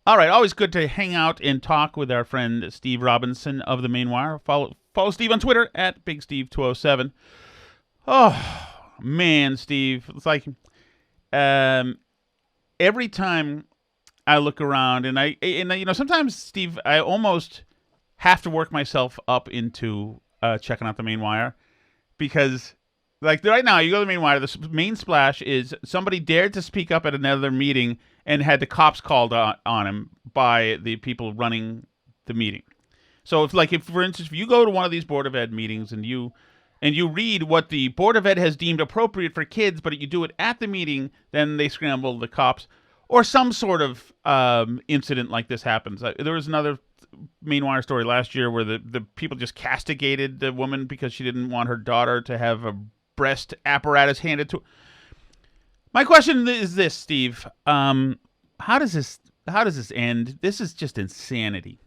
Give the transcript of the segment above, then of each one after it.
All right, always good to hang out and talk with our friend Steve Robinson of the Maine Wire. Follow Steve on Twitter at BigSteve207. Oh man, Steve, it's like um, every time I look around, and sometimes Steve, I almost have to work myself up into checking out the Maine Wire because. Like right now, you go to the Maine Wire. The main splash is somebody dared to speak up at another meeting and had the cops called on him by the people running the meeting. So if for instance, if you go to one of these Board of Ed meetings and you read what the Board of Ed has deemed appropriate for kids, but you do it at the meeting, then they scramble the cops, or some sort of incident like this happens. There was another Maine Wire story last year where the people just castigated the woman because she didn't want her daughter to have a breast apparatus handed to. My question is this, Steve: how does this end? This is just insanity.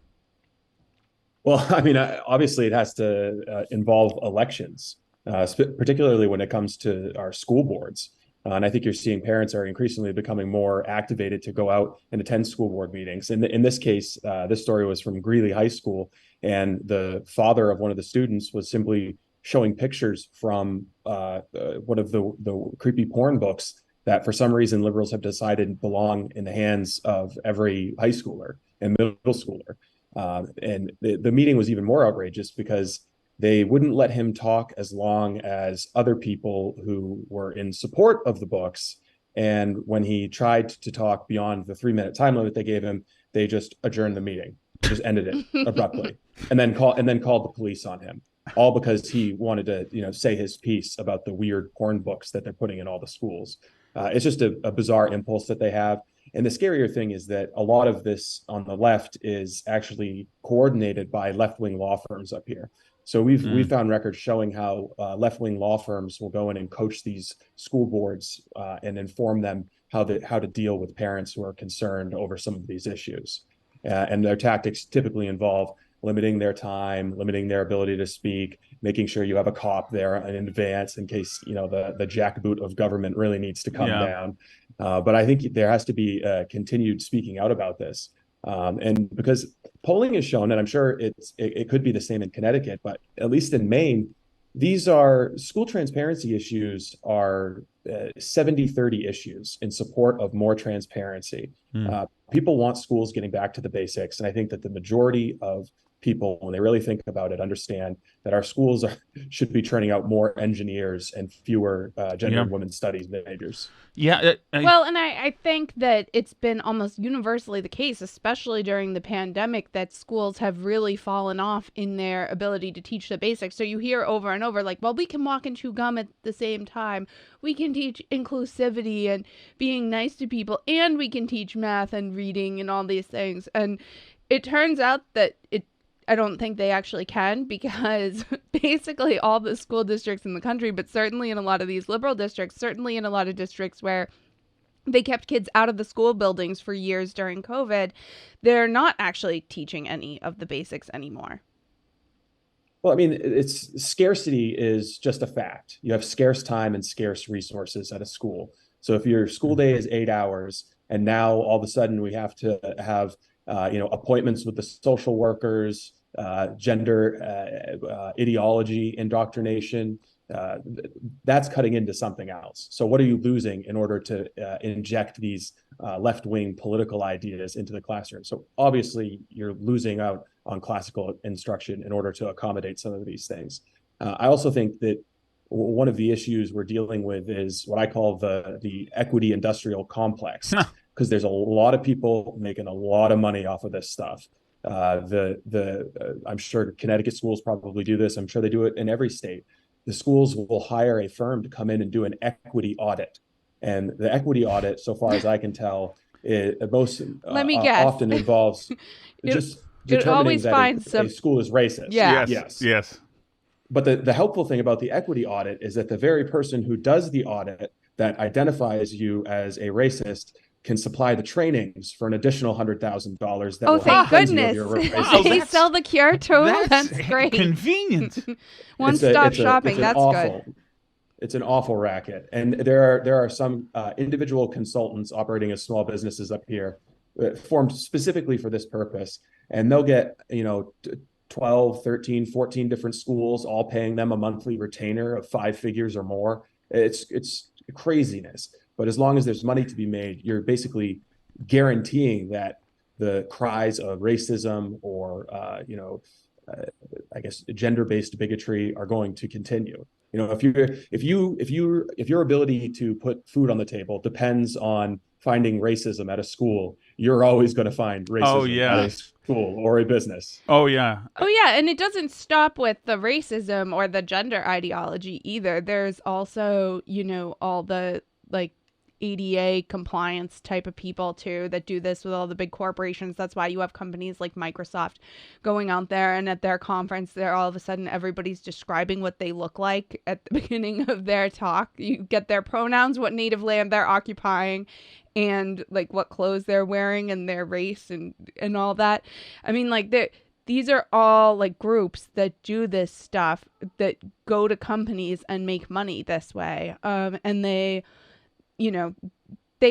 Well, I mean, obviously, it has to involve elections, particularly when it comes to our school boards. And I think you're seeing parents are increasingly becoming more activated to go out and attend school board meetings. In this case, this story was from Greeley High School, and the father of one of the students was simply showing pictures from one of the creepy porn books that for some reason liberals have decided belong in the hands of every high schooler and middle schooler. And the meeting was even more outrageous because they wouldn't let him talk as long as other people who were in support of the books. And when he tried to talk beyond the 3-minute time limit they gave him, they just adjourned the meeting, just ended it abruptly, and then called the police on him, all because he wanted to, say his piece about the weird porn books that they're putting in all the schools. It's just a bizarre impulse that they have. And the scarier thing is that a lot of this on the left is actually coordinated by left-wing law firms up here. So we've found records showing how left-wing law firms will go in and coach these school boards and inform them how to deal with parents who are concerned over some of these issues. And their tactics typically involve limiting their time, limiting their ability to speak, making sure you have a cop there in advance in case the jackboot of government really needs to come down. But I think there has to be continued speaking out about this. And because polling has shown, and I'm sure it could be the same in Connecticut, but at least in Maine, these are school transparency issues are 70-30 issues in support of more transparency. People want schools getting back to the basics. And I think that the majority of people, when they really think about it, understand that our schools should be churning out more engineers and fewer gender and women's studies majors. Yeah. Well, and I think that it's been almost universally the case, especially during the pandemic, that schools have really fallen off in their ability to teach the basics. So you hear over and over, like, well, we can walk and chew gum at the same time. We can teach inclusivity and being nice to people, and we can teach math and reading and all these things. And it turns out that I don't think they actually can, because basically all the school districts in the country, but certainly in a lot of these liberal districts, certainly in a lot of districts where they kept kids out of the school buildings for years during COVID, they're not actually teaching any of the basics anymore. Well, I mean, scarcity is just a fact. You have scarce time and scarce resources at a school. So if your school day is 8 hours, and now all of a sudden we have to have appointments with the social workers, gender ideology indoctrination, that's cutting into something else. So what are you losing in order to inject these left-wing political ideas into the classroom? So obviously you're losing out on classical instruction in order to accommodate some of these things. I also think that one of the issues we're dealing with is what I call the equity industrial complex, because there's a lot of people making a lot of money off of this stuff. I'm sure Connecticut schools probably do this. I'm sure they do it in every state. The schools will hire a firm to come in and do an equity audit. And the equity audit, so far as I can tell, often involves just determining that a school is racist. Yeah. Yes. But the helpful thing about the equity audit is that the very person who does the audit that identifies you as a racist can supply the trainings for an additional $100,000. Oh, thank goodness! They sell the cure too. That's great. Convenient. One-stop shopping. That's good. It's an awful racket, and there are some individual consultants operating as small businesses up here formed specifically for this purpose, and they'll get 12, 13, 14 different schools all paying them a monthly retainer of 5 figures or more. It's craziness. But as long as there's money to be made, you're basically guaranteeing that the cries of racism or I guess gender-based bigotry are going to continue. If your ability to put food on the table depends on finding racism at a school, you're always going to find racism at a school or a business. Oh yeah. And it doesn't stop with the racism or the gender ideology either. There's also, all the like ADA compliance type of people too that do this with all the big corporations. That's why you have companies like Microsoft going out there, and at their conference, they're all of a sudden everybody's describing what they look like at the beginning of their talk. You get their pronouns, what native land they're occupying, and like what clothes they're wearing and their race and all that. I mean, like these are all like groups that do this stuff, that go to companies and make money this way. And they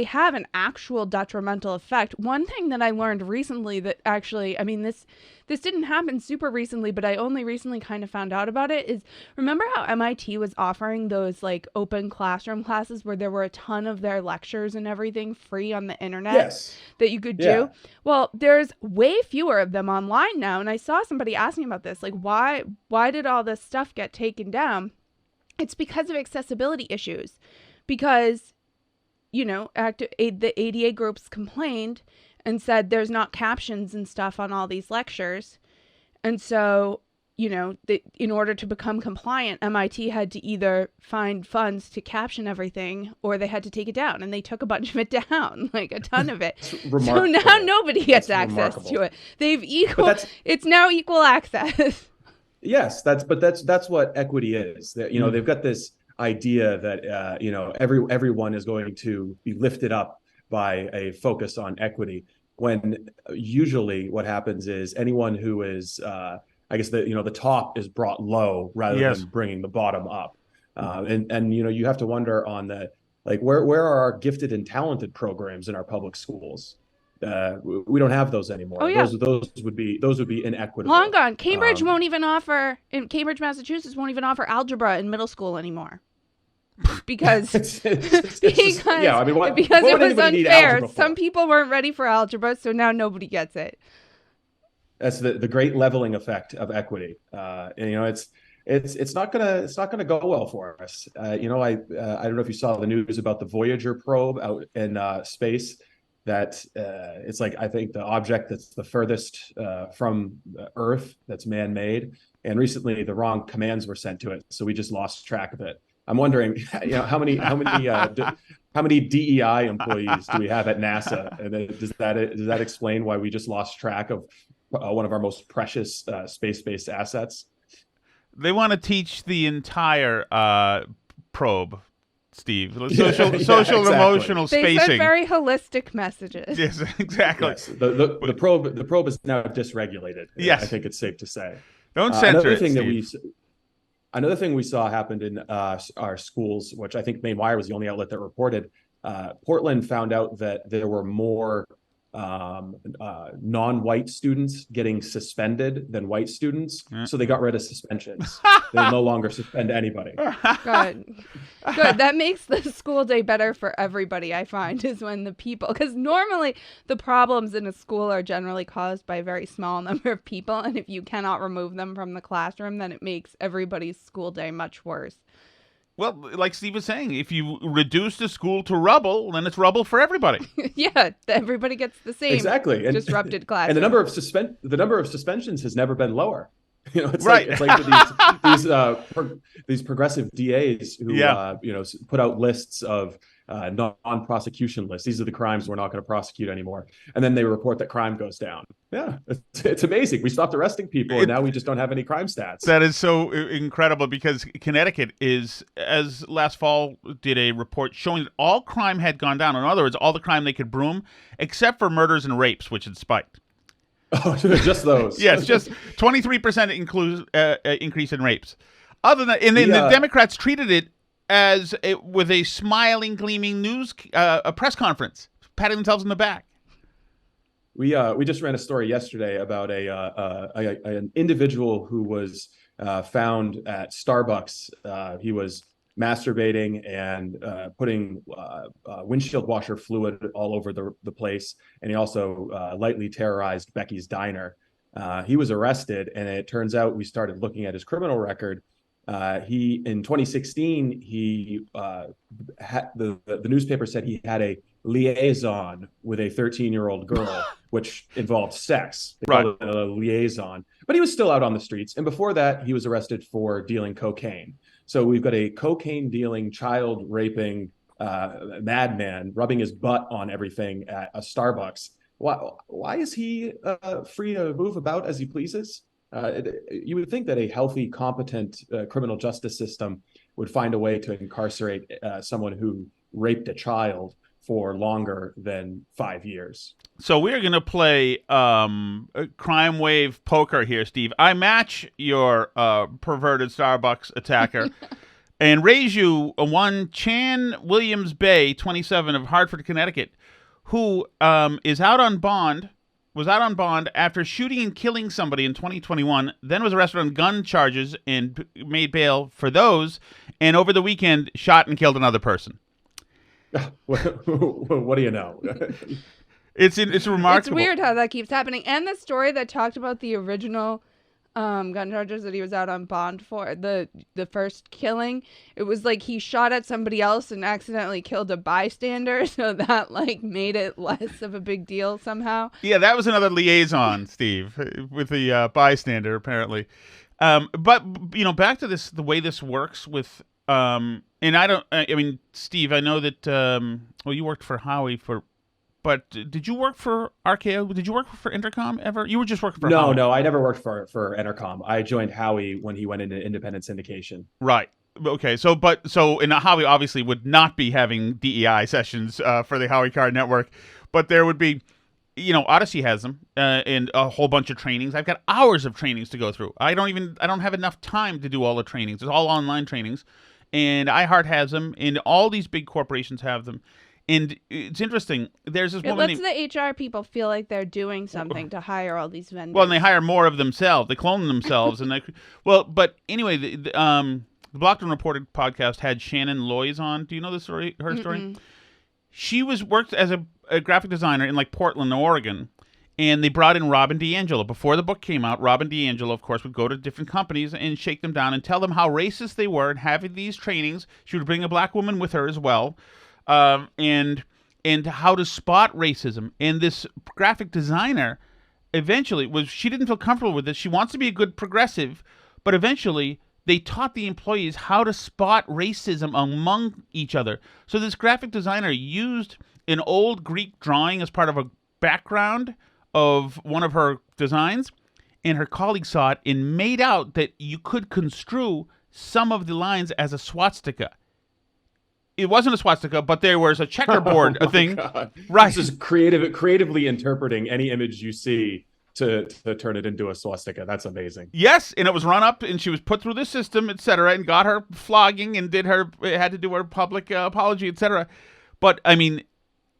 have an actual detrimental effect. One thing that I learned recently that actually, I mean, this didn't happen super recently, but I only recently kind of found out about it, is remember how MIT was offering those like open classroom classes where there were a ton of their lectures and everything free on the internet that you could do? Well, there's way fewer of them online now. And I saw somebody asking about this, like, why did all this stuff get taken down? It's because of accessibility issues. Because the ADA groups complained and said there's not captions and stuff on all these lectures. And so, in order to become compliant, MIT had to either find funds to caption everything or they had to take it down. And they took a bunch of it down, like a ton of it. So now nobody gets access to it. It's now equal access. Yes, that's what equity is. They've got this idea that everyone is going to be lifted up by a focus on equity, when usually what happens is anyone who is the top is brought low rather than bringing the bottom up. And you have to wonder on where are our gifted and talented programs in our public schools? We don't have those anymore. Oh, yeah. Those would be inequitable. Long gone. Cambridge Massachusetts won't even offer algebra in middle school anymore. Because it was unfair. Some people weren't ready for algebra, so now nobody gets it. That's the great leveling effect of equity. It's not gonna go well for us. I don't know if you saw the news about the Voyager probe out in space. That it's like, I think the object that's the furthest from Earth that's man-made, and recently the wrong commands were sent to it, so we just lost track of it. I'm wondering, how many DEI employees do we have at NASA? And does that explain why we just lost track of one of our most precious space-based assets? They want to teach the entire probe, Steve. Social emotional spacing. They send very holistic messages. Yes, exactly. Yes. The probe is now dysregulated. Yes, I think it's safe to say. Don't censor it, Steve. Another thing we saw happened in our schools, which I think Maine Wire was the only outlet that reported, Portland found out that there were more non-white students getting suspended than white students. So they got rid of suspensions. They'll no longer suspend anybody. Good. That makes the school day better for everybody, I find, is when the people, because normally the problems in a school are generally caused by a very small number of people. And if you cannot remove them from the classroom, then it makes everybody's school day much worse. Well, like Steve was saying, if you reduce the school to rubble, then it's rubble for everybody. Yeah, everybody gets the same disrupted class. And the number of suspensions has never been lower. It's right. These progressive DAs who put out lists of non-prosecution lists. These are the crimes we're not going to prosecute anymore, and then they report that crime goes down. Yeah, it's amazing. We stopped arresting people, and now we just don't have any crime stats. That is so incredible, because Connecticut as last fall did a report showing that all crime had gone down. In other words, all the crime they could broom, except for murders and rapes, which had spiked. Oh, just those. Yes, just 23% increase in rapes. Other than that, and then the Democrats treated it as with a smiling, gleaming news a press conference, patting themselves in the back. We just ran a story yesterday about an individual who was found at Starbucks. He was masturbating and putting windshield washer fluid all over the place, and he also lightly terrorized Becky's Diner. He was arrested, and it turns out we started looking at his criminal record. He in 2016 he had the newspaper said he had a liaison with a 13-year-old girl, which involved sex. They called it a liaison, but he was still out on the streets. And before that, he was arrested for dealing cocaine. So we've got a cocaine dealing, child raping madman rubbing his butt on everything at a Starbucks. Why is he free to move about as he pleases? You would think that a healthy, competent criminal justice system would find a way to incarcerate someone who raped a child for longer than 5 years. So we're going to play crime wave poker here, Steve. I match your perverted Starbucks attacker and raise you one Chan Williams Bay, 27, of Hartford, Connecticut, who was out on bond after shooting and killing somebody in 2021, then was arrested on gun charges and made bail for those, and over the weekend shot and killed another person. What do you know? It's remarkable. It's weird how that keeps happening. And the story that talked about the original gun charges that he was out on bond for, the first killing, it was like he shot at somebody else and accidentally killed a bystander, so that like made it less of a big deal somehow. Yeah, that was another liaison, Steve, with the bystander apparently. But back to this, the way this works with Steve, I know that you worked for Howie but did you work for RKO? Did you work for Intercom ever? You were just working for Howie. No, I never worked for Intercom. I joined Howie when he went into independent syndication. Right. Okay. So Howie obviously would not be having DEI sessions for the Howie Card Network, but there would be, Odyssey has them and a whole bunch of trainings. I've got hours of trainings to go through. I don't have enough time to do all the trainings. It's all online trainings, and iHeart has them, and all these big corporations have them. And it's interesting. There's this woman. It lets the HR people feel like they're doing something to hire all these vendors. Well, and they hire more of themselves. They clone themselves, and but anyway, the Blocked and Reported podcast had Shannon Loys on. Do you know the story? Her story. She worked as a graphic designer in like Portland, Oregon, and they brought in Robin DiAngelo. Before the book came out, Robin DiAngelo, of course, would go to different companies and shake them down and tell them how racist they were. And having these trainings, she would bring a black woman with her as well. And how to spot racism. And this graphic designer eventually she didn't feel comfortable with this. She wants to be a good progressive, but eventually they taught the employees how to spot racism among each other. So this graphic designer used an old Greek drawing as part of a background of one of her designs, and her colleagues saw it and made out that you could construe some of the lines as a swastika. It wasn't a swastika, but there was a checkerboard thing. God. Right. This is creatively interpreting any image you see to turn it into a swastika. That's amazing. Yes, and it was run up, and she was put through the system, etc., and got her flogging, and had to do her public apology, etc. But I mean,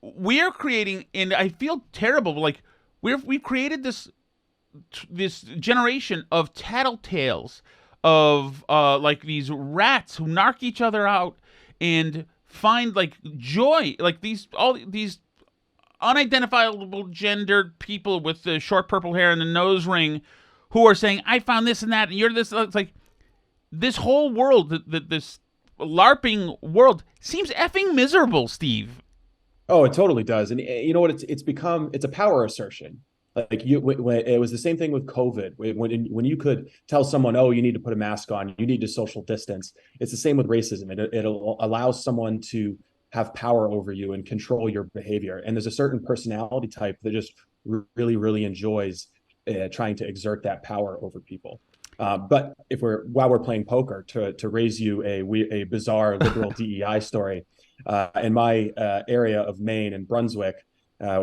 we're creating, and I feel terrible. Like we've created this generation of tattletales of like these rats who narc each other out and find like joy, like all these unidentifiable gendered people with the short purple hair and the nose ring who are saying, I found this and that, and you're this. It's like this whole world, this LARPing world seems effing miserable, Steve. Oh, it totally does. And you know what? It's a power assertion. Like when it was the same thing with COVID. When you could tell someone, oh, you need to put a mask on, you need to social distance. It's the same with racism. It allows someone to have power over you and control your behavior. And there's a certain personality type that just really, really enjoys trying to exert that power over people. But while we're playing poker, to raise you a bizarre liberal DEI story, in my area of Maine and Brunswick,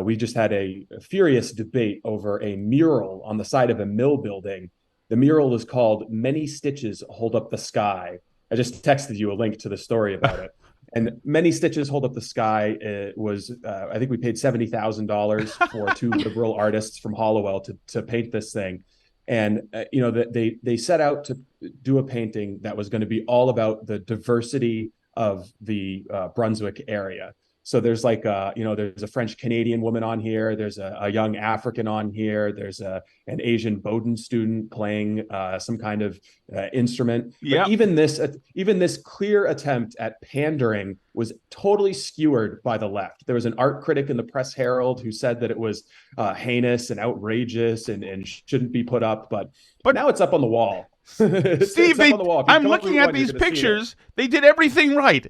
we just had a furious debate over a mural on the side of a mill building. The mural is called "Many Stitches Hold Up the Sky." I just texted you a link to the story about it. And Many Stitches Hold Up the Sky, it was I think we paid $70,000 for two liberal artists from Hollowell to paint this thing. And they set out to do a painting that was going to be all about the diversity of the Brunswick area. So there's there's a French Canadian woman on here. There's a young African on here. There's an Asian Bowdoin student playing some kind of instrument. Yep. But even this clear attempt at pandering was totally skewered by the left. There was an art critic in the Press Herald who said that it was heinous and outrageous and shouldn't be put up. But now it's up on the wall. Steve, it's up on the wall. I'm looking at these pictures. They did everything right.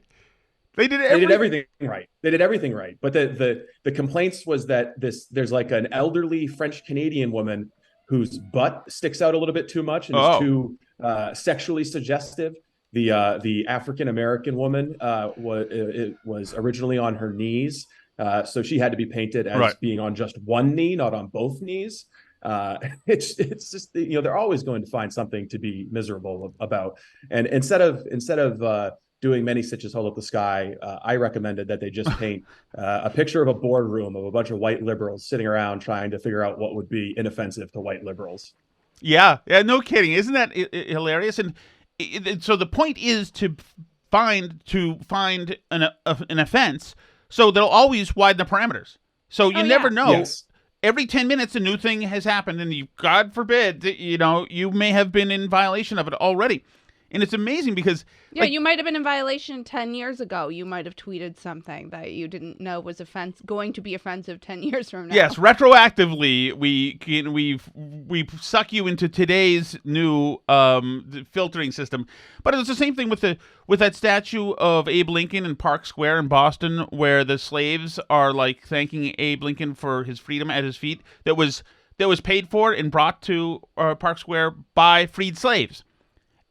They did everything right. They did everything right. But the complaints was that there's like an elderly French Canadian woman whose butt sticks out a little bit too much and is too sexually suggestive. The African American woman was originally on her knees, so she had to be painted as being on just one knee, not on both knees. It's just they're always going to find something to be miserable about. And instead of doing Many Stitches Hold Up the Sky, I recommended that they just paint a picture of a boardroom of a bunch of white liberals sitting around trying to figure out what would be inoffensive to white liberals. Yeah, no kidding. Isn't that hilarious? And so the point is to find an offense, so they'll always widen the parameters. So you never know. Yes. Every 10 minutes, a new thing has happened, and God forbid, you may have been in violation of it already. And it's amazing because... you might have been in violation 10 years ago. You might have tweeted something that you didn't know was going to be offensive 10 years from now. Yes, retroactively, we suck you into today's new filtering system. But it's the same thing with that statue of Abe Lincoln in Park Square in Boston, where the slaves are like thanking Abe Lincoln for his freedom at his feet. That was paid for and brought to Park Square by freed slaves,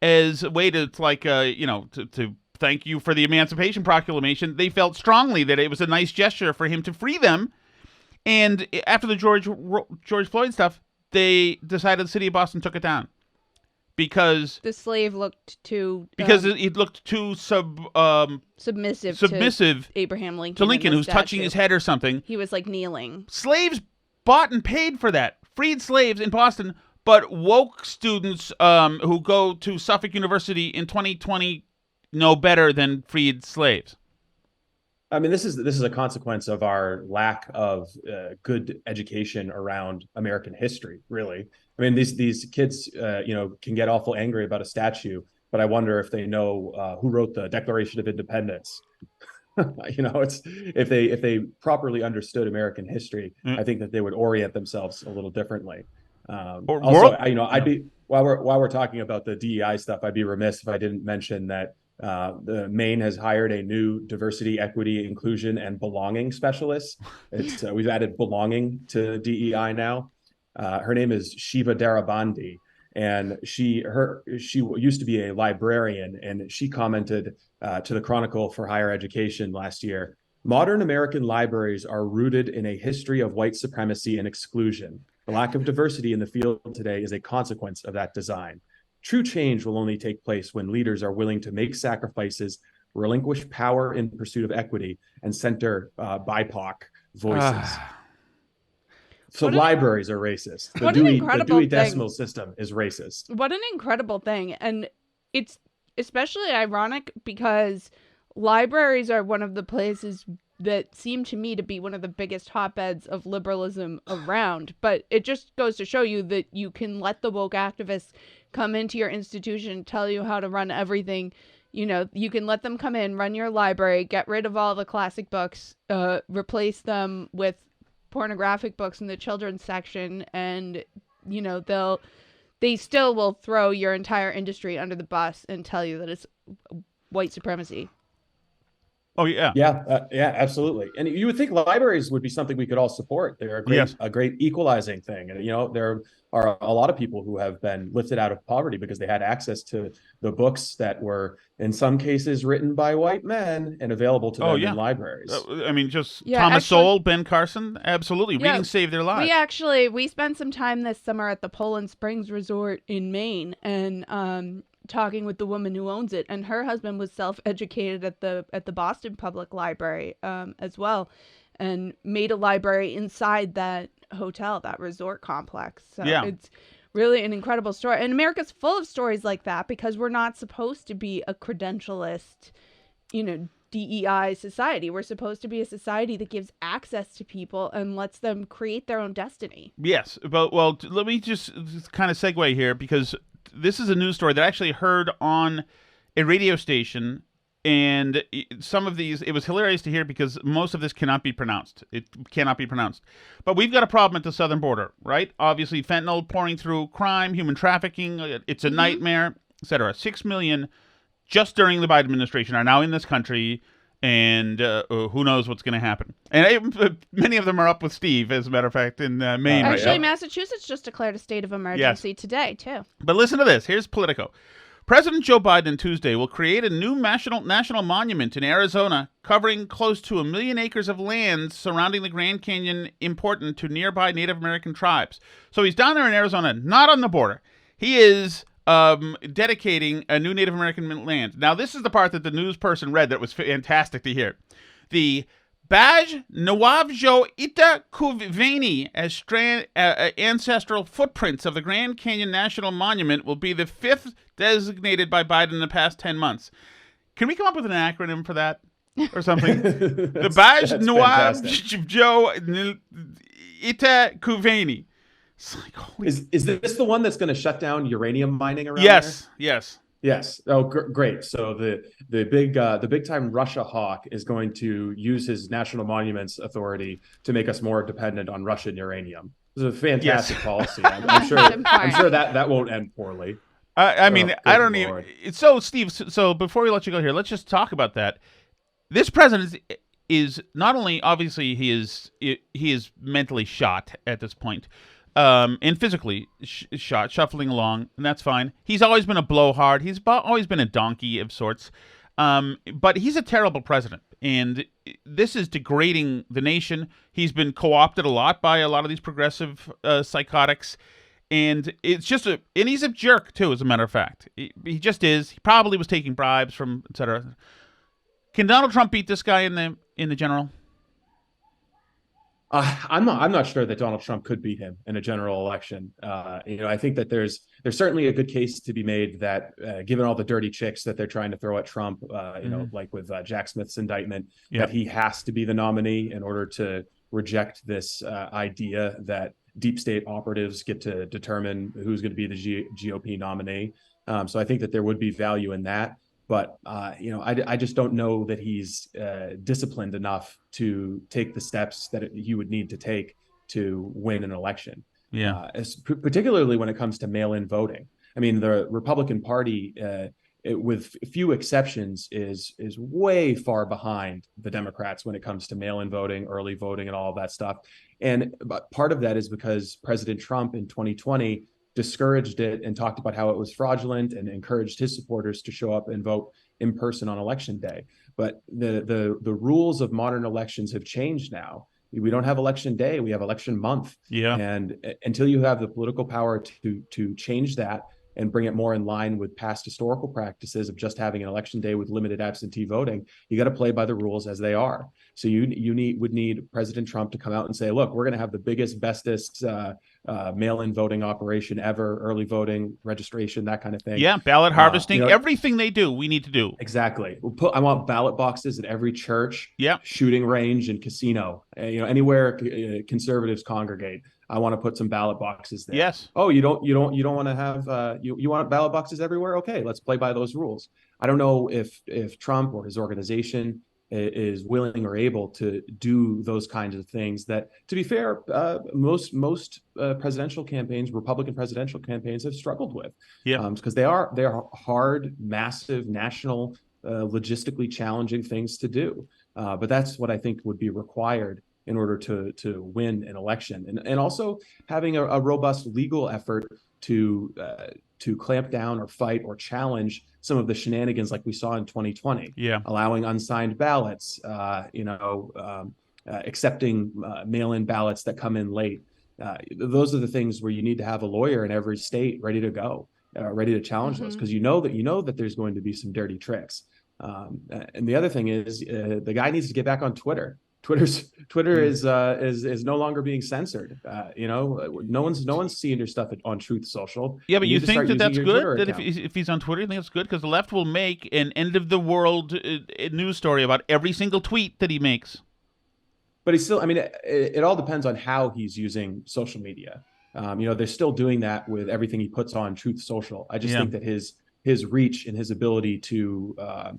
as a way to to thank you for the Emancipation Proclamation. They felt strongly that it was a nice gesture for him to free them. And after the George Floyd stuff, they decided the city of Boston took it down because the slave looked too it looked too submissive to Abraham Lincoln. To Lincoln, who's touching his head or something. He was like kneeling. Slaves bought and paid for that. Freed slaves in Boston. But woke students who go to Suffolk University in 2020 know better than freed slaves. I mean, this is a consequence of our lack of good education around American history, really. I mean, these kids, can get awful angry about a statue, but I wonder if they know who wrote the Declaration of Independence. It's if they properly understood American history, I think that they would orient themselves a little differently. I'd be while we're talking about the DEI stuff, I'd be remiss if I didn't mention that the Maine has hired a new diversity, equity, inclusion, and belonging specialist. We've added belonging to DEI now. Her name is Shiva Darabandi, and she used to be a librarian, and she commented to the Chronicle for Higher Education last year: "Modern American libraries are rooted in a history of white supremacy and exclusion. The lack of diversity in the field today is a consequence of that design. True change will only take place when leaders are willing to make sacrifices, relinquish power in pursuit of equity, and center BIPOC voices." So libraries are racist. The Dewey Decimal System is racist. What an incredible thing. And it's especially ironic because libraries are one of the places that seem to me to be one of the biggest hotbeds of liberalism around. But it just goes to show you that you can let the woke activists come into your institution, tell you how to run everything. You can let them come in, run your library, get rid of all the classic books, replace them with pornographic books in the children's section, and they still will throw your entire industry under the bus and tell you that it's white supremacy. Oh, yeah. Yeah, absolutely. And you would think libraries would be something we could all support. They're a great equalizing thing. And, there are a lot of people who have been lifted out of poverty because they had access to the books that were, in some cases, written by white men and available to them in libraries. Thomas Sowell, Ben Carson. Absolutely. Reading saved their lives. We spent some time this summer at the Poland Springs Resort in Maine. And talking with the woman who owns it, and her husband was self-educated at the Boston Public Library as well, and made a library inside that hotel, that resort complex. So Yeah. it's really an incredible story. And America's full of stories like that because we're not supposed to be a credentialist, DEI society. We're supposed to be a society that gives access to people and lets them create their own destiny. Yes, but let me just kind of segue here, because this is a news story that I actually heard on a radio station, and some of these, it was hilarious to hear because most of this cannot be pronounced. It cannot be pronounced. But we've got a problem at the southern border, right? Obviously, fentanyl pouring through, crime, human trafficking, it's a nightmare, etc. 6 million just during the Biden administration are now in this country, and who knows what's going to happen. And many of them are up with Steve, as a matter of fact, in Maine. Actually, right? Massachusetts just declared a state of emergency today, too. But listen to this. Here's Politico. President Joe Biden Tuesday will create a new national monument in Arizona covering close to 1 million acres of land surrounding the Grand Canyon, important to nearby Native American tribes. So he's down there in Arizona, not on the border. He is dedicating a new Native American land. Now, this is the part that the news person read that was fantastic to hear. The Baj Nawavjo Ita Kuveni as ancestral footprints of the Grand Canyon National Monument will be the 5th designated by Biden in the past 10 months. Can we come up with an acronym for that or something? The Baj Nawavjo Ita Kuveni. It's like, is this the one that's going to shut down uranium mining around Yes. Yes. Oh, great. So the big time Russia hawk is going to use his national monuments authority to make us more dependent on Russian uranium. This is a fantastic policy. I'm sure that won't end poorly. I mean, I don't Lord. even. So, Steve. So before we let you go here, let's just talk about that. This president is not only, obviously he is mentally shot at this point. And physically shot, shuffling along, and that's fine. He's always been a blowhard. He's always been a donkey of sorts. But he's a terrible president, and this is degrading the nation. He's been co-opted a lot by a lot of these progressive psychotics, and it's just and he's a jerk too, as a matter of fact. He just is. He probably was taking bribes from, etc. Can Donald Trump beat this guy in the general? I'm not sure that Donald Trump could beat him in a general election. I think that there's certainly a good case to be made that given all the dirty chicks that they're trying to throw at Trump, like with Jack Smith's indictment, that he has to be the nominee in order to reject this idea that deep state operatives get to determine who's going to be the GOP nominee. So I think that there would be value in that. But, I just don't know that he's disciplined enough to take the steps that he would need to take to win an election. Yeah. Particularly when it comes to mail-in voting. I mean, the Republican Party, with few exceptions, is way far behind the Democrats when it comes to mail-in voting, early voting, and all of that stuff. And part of that is because President Trump in 2020 discouraged it and talked about how it was fraudulent and encouraged his supporters to show up and vote in person on election day. But the rules of modern elections have changed now. We don't have election day, we have election month. Yeah. And until you have the political power to change that and bring it more in line with past historical practices of just having an election day with limited absentee voting, you got to play by the rules as they are. So you would need President Trump to come out and say, look, we're going to have the biggest, bestest mail-in voting operation ever, early voting, registration, that kind of thing. Yeah, ballot harvesting, everything they do, we need to do. Exactly. I want ballot boxes at every church, shooting range, and casino. Anywhere conservatives congregate, I want to put some ballot boxes there. Yes. Oh, you don't want to have you want ballot boxes everywhere? Okay, let's play by those rules. I don't know if Trump or his organization is willing or able to do those kinds of things that, to be fair, most presidential campaigns, Republican presidential campaigns, have struggled with. Yeah, because they are hard, massive, national, logistically challenging things to do. But that's what I think would be required in order to win an election, and also having a robust legal effort to clamp down or fight or challenge some of the shenanigans like we saw in 2020. Yeah, allowing unsigned ballots, accepting mail-in ballots that come in late. Those are the things where you need to have a lawyer in every state ready to go. ready to challenge those, because you know that there's going to be some dirty tricks. And the other thing is, the guy needs to get back on Twitter. Twitter is no longer being censored. No one's seeing your stuff on Truth Social. Yeah, but you think that that's good? That account. if he's on Twitter, you think that's good? Because the left will make an end of the world news story about every single tweet that he makes. But he's still, I mean, it all depends on how he's using social media. They're still doing that with everything he puts on Truth Social. I just think that his reach and his ability to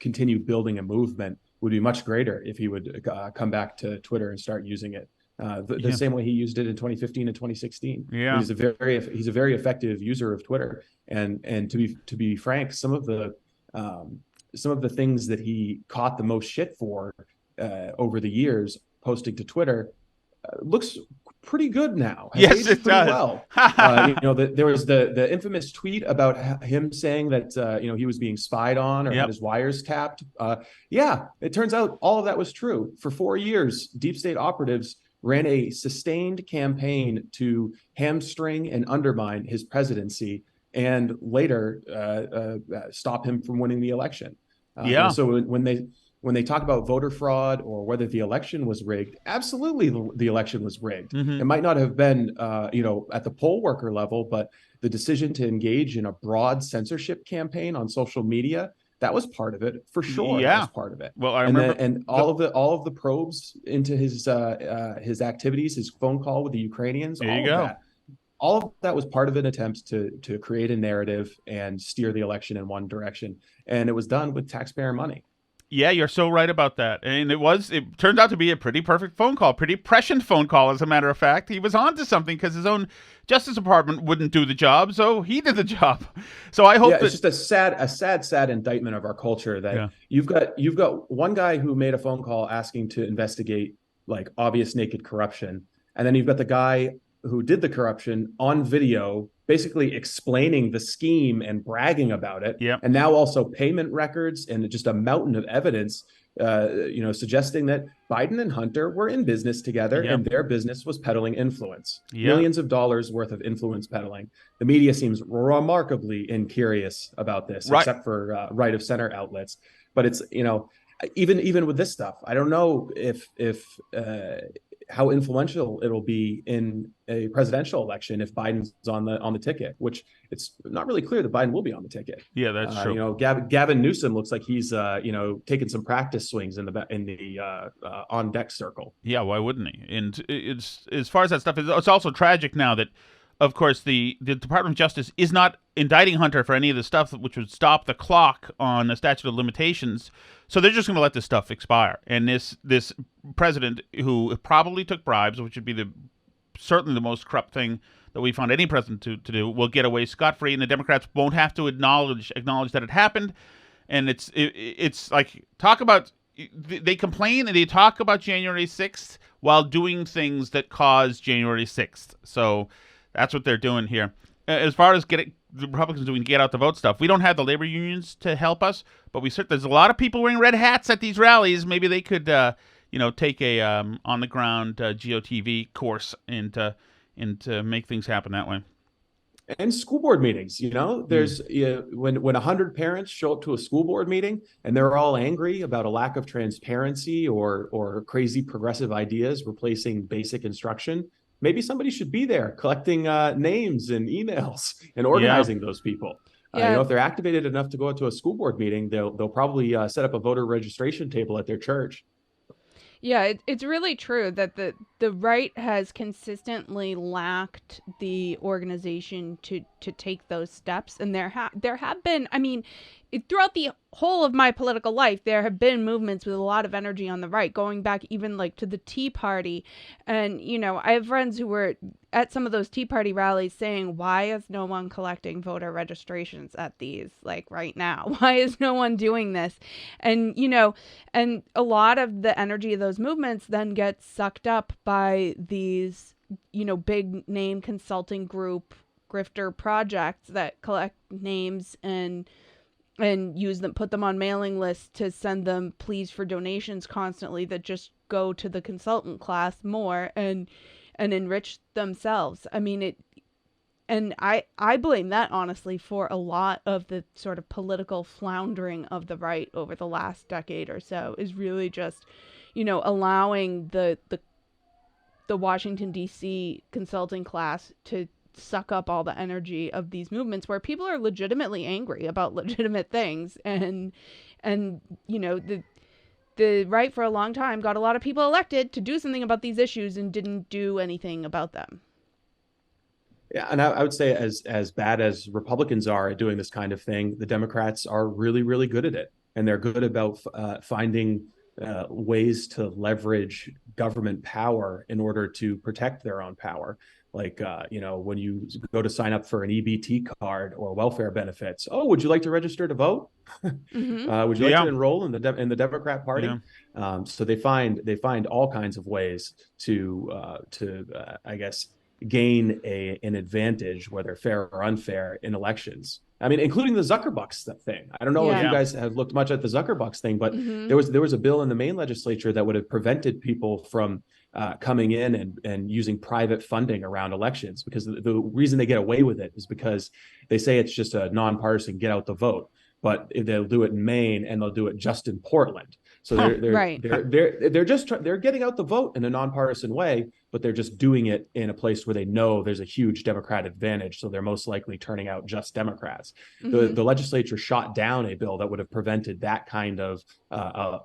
continue building a movement would be much greater if he would come back to Twitter and start using it the same way he used it in 2015 and 2016. Yeah, he's a very effective user of Twitter, and to be frank, some of the things that he caught the most shit for over the years posting to Twitter looks pretty good now. Yes, it does. Well, there was the infamous tweet about him saying that he was being spied on or had his wires tapped. It turns out all of that was true. For 4 years, deep state operatives ran a sustained campaign to hamstring and undermine his presidency, and later stop him from winning the election. So when they talk about voter fraud or whether the election was rigged, absolutely the election was rigged. Mm-hmm. It might not have been, at the poll worker level, but the decision to engage in a broad censorship campaign on social media, that was part of it for sure. Yeah, that was part of it. Well, I remember, and all of the probes into his activities, his phone call with the Ukrainians, all of that was part of an attempt to create a narrative and steer the election in one direction, and it was done with taxpayer money. Yeah, you're so right about that. And it turned out to be a pretty perfect phone call, pretty prescient phone call, as a matter of fact. He was on to something because his own Justice Department wouldn't do the job, so he did the job. So I hope it's just a sad indictment of our culture that you've got one guy who made a phone call asking to investigate like obvious naked corruption, and then you've got the guy who did the corruption on video, basically explaining the scheme and bragging about it. Yep. And now also payment records and just a mountain of evidence, suggesting that Biden and Hunter were in business together, and their business was peddling influence. Millions of dollars worth of influence peddling. The media seems remarkably incurious about this, except for right of center outlets. But it's, even with this stuff, I don't know if how influential it'll be in a presidential election if Biden's on the ticket, which it's not really clear that Biden will be on the ticket. Yeah, that's true. Gavin Newsom looks like he's taking some practice swings in the on deck circle. Yeah, why wouldn't he? And it's, as far as that stuff is, it's also tragic now that, of course, the Department of Justice is not indicting Hunter for any of the stuff which would stop the clock on the statute of limitations. So they're just going to let this stuff expire. And this president, who probably took bribes, which would be certainly the most corrupt thing that we found any president to do, will get away scot-free, and the Democrats won't have to acknowledge that it happened. And it's like, talk about, they complain and they talk about January 6th while doing things that caused January 6th. So that's what they're doing here. As far as the Republicans doing get out the vote stuff, we don't have the labor unions to help us, but there's a lot of people wearing red hats at these rallies. Maybe they could, take a on the ground GOTV course and make things happen that way. And school board meetings, there's when 100 parents show up to a school board meeting and they're all angry about a lack of transparency or crazy progressive ideas replacing basic instruction. Maybe somebody should be there collecting names and emails and organizing those people. If they're activated enough to go to a school board meeting, they'll probably set up a voter registration table at their church. Yeah, it's really true that the right has consistently lacked the organization to take those steps, and there have been, throughout the whole of my political life, there have been movements with a lot of energy on the right, going back even like to the Tea Party. And, I have friends who were at some of those Tea Party rallies saying, why is no one collecting voter registrations at these, like right now? Why is no one doing this? And, and a lot of the energy of those movements then gets sucked up by these, big name consulting group grifter projects that collect names and use them, put them on mailing lists to send them pleas for donations constantly that just go to the consultant class more and enrich themselves. And I blame that, honestly, for a lot of the sort of political floundering of the right over the last decade or so, is really just, allowing the Washington, D.C. consulting class to suck up all the energy of these movements where people are legitimately angry about legitimate things. And the right for a long time got a lot of people elected to do something about these issues and didn't do anything about them. Yeah, and I would say as bad as Republicans are at doing this kind of thing, the Democrats are really, really good at it, and they're good about finding ways to leverage government power in order to protect their own power. Like, when you go to sign up for an EBT card or welfare benefits, oh, would you like to register to vote? Mm-hmm. Would you like to enroll in the Democrat Party? Yeah. So they find all kinds of ways to I guess, gain an advantage, whether fair or unfair, in elections. I mean, including the Zuckerbucks thing. I don't know if you guys have looked much at the Zuckerbucks thing, but there was a bill in the Maine legislature that would have prevented people from coming in and using private funding around elections, because the reason they get away with it is because they say it's just a nonpartisan get out the vote. But they'll do it in Maine, and they'll do it just in Portland. So they're getting out the vote in a nonpartisan way, but they're just doing it in a place where they know there's a huge Democratic advantage. So they're most likely turning out just Democrats. The legislature shot down a bill that would have prevented that kind of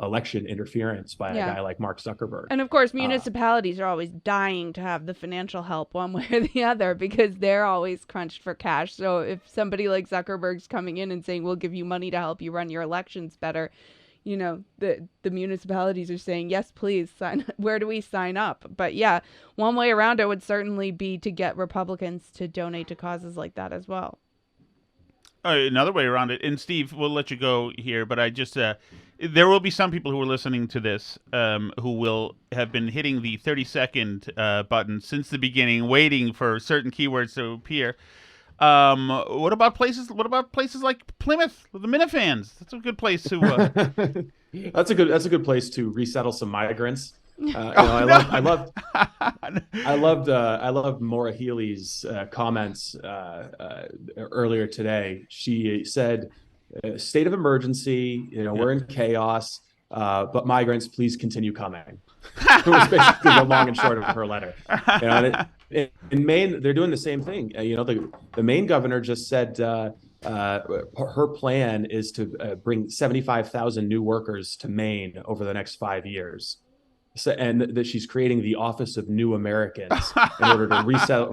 election interference by a guy like Mark Zuckerberg. And of course, municipalities are always dying to have the financial help one way or the other, because they're always crunched for cash. So if somebody like Zuckerberg's coming in and saying, we'll give you money to help you run your elections better, the municipalities are saying, yes, please sign. Where do we sign up? But yeah, one way around it would certainly be to get Republicans to donate to causes like that as well. Another way around it, and Steve, we'll let you go here, but I just, there will be some people who are listening to this who will have been hitting the 30-second button since the beginning, waiting for certain keywords to appear. What about places like Plymouth, the Minifans? That's a good place to. That's a good place to resettle some migrants. I loved Maura Healey's comments earlier today. She said, "State of emergency. We're in chaos, but migrants, please continue coming." It was basically the long and short of her letter. In Maine, they're doing the same thing. The Maine governor just said her plan is to bring 75,000 new workers to Maine over the next 5 years. So, and that she's creating the Office of New Americans in order to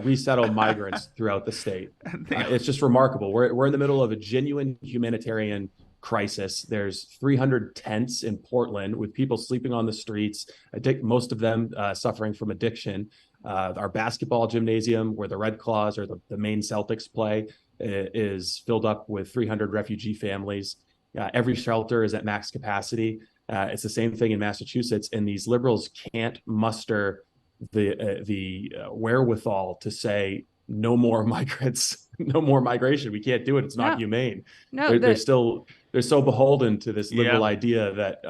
resettle migrants throughout the state. It's just remarkable. We're in the middle of a genuine humanitarian crisis. There's 300 tents in Portland with people sleeping on the streets. I think most of them suffering from addiction. Our basketball gymnasium, where the Red Claws or the Maine Celtics play, is filled up with 300 refugee families. Every shelter is at max capacity. It's the same thing in Massachusetts, and these liberals can't muster the wherewithal to say no more migrants, no more migration. We can't do it. It's not humane. No, they're so beholden to this liberal idea that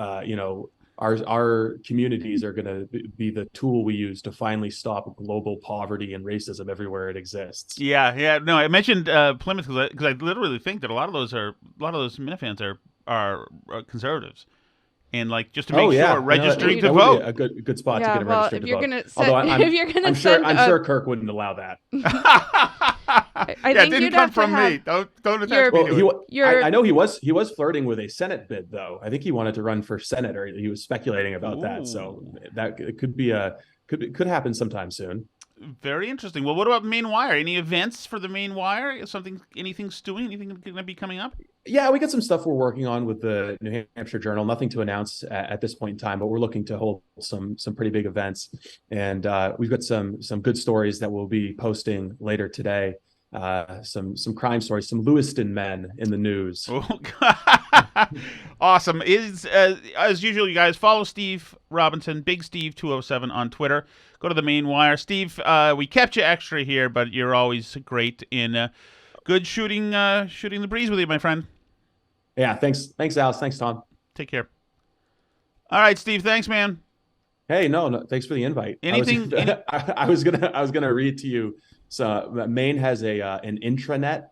our communities are going to be the tool we use to finally stop global poverty and racism everywhere it exists. Yeah. No, I mentioned Plymouth because I literally think that a lot of those Minifans are conservatives. And just to make sure, registering to vote. A good spot to get registered to vote. I'm sure Kirk wouldn't allow that. I think it didn't come from me. Don't attach me to it. I know he was flirting with a Senate bid, though. I think he wanted to run for Senate, or he was speculating about that. So that it could happen sometime soon. Very interesting. Well, what about Maine Wire? Any events for the Maine Wire? Anything stewing? Anything going to be coming up? Yeah, we got some stuff we're working on with the New Hampshire Journal. Nothing to announce at this point in time, but we're looking to hold some pretty big events, and we've got some good stories that we'll be posting later today. Some crime stories, some Lewiston men in the news. Oh, awesome. As usual, you guys follow Steve Robinson, Big Steve 207 on Twitter. Go to the Maine Wire. Steve, we kept you extra here, but you're always great in good shooting the breeze with you, my friend. Yeah, thanks, Alice. Thanks, Tom. Take care. All right, Steve. Thanks, man. Hey, no, thanks for the invite. Anything? I was gonna read to you So Maine has an intranet,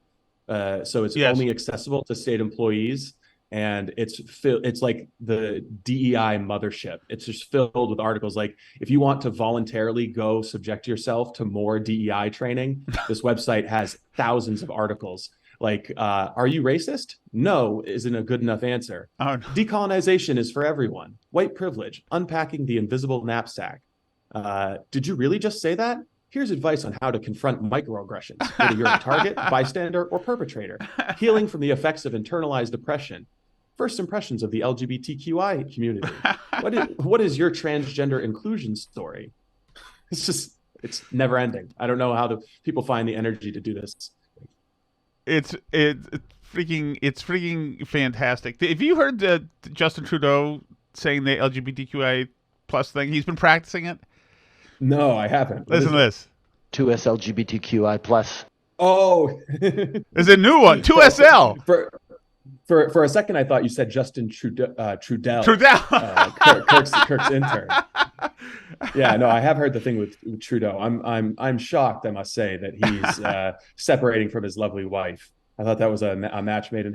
so it's Yes. only accessible to state employees, and it's like the DEI mothership. It's just filled with articles. Like, if you want to voluntarily go subject yourself to more DEI training, this website has thousands of articles. Like, are you racist? No isn't a good enough answer. Oh, no. Decolonization is for everyone. White privilege. Unpacking the invisible knapsack. Did you really just say that? Here's advice on how to confront microaggressions, whether you're a target, bystander, or perpetrator. Healing from the effects of internalized oppression. First impressions of the LGBTQI community. What is your transgender inclusion story? It's never ending. I don't know how the people find the energy to do this. It's freaking fantastic. Have you heard Justin Trudeau saying the LGBTQI plus thing? He's been practicing it. No, I haven't. Listen to this. 2S LGBTQI plus. Oh, there's a new one. 2SL. For a second, I thought you said Justin Trudell. Kirk's intern. Yeah, no, I have heard the thing with Trudeau. I'm shocked, I must say, that he's separating from his lovely wife. I thought that was a match made in